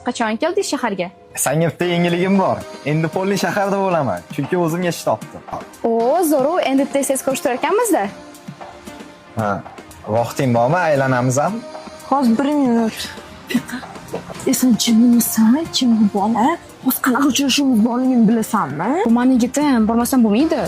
Qachon keldingiz shaharga? Senga bitta yangiligim bor. Endi Polli shaharda bo'laman, chunki o'zim ish topdim. Zo'ru, endi tez ko'rishtirar ekanmiz-da. Ha, vaqting bormi? Aylanamiz ham. Hozir 1 minut. Esan chiminasan, kim bola? O'z qanaqa uchrashuvimiz borligini bilasanmi? Bu meni yigitim, bormasam bo'lmaydi.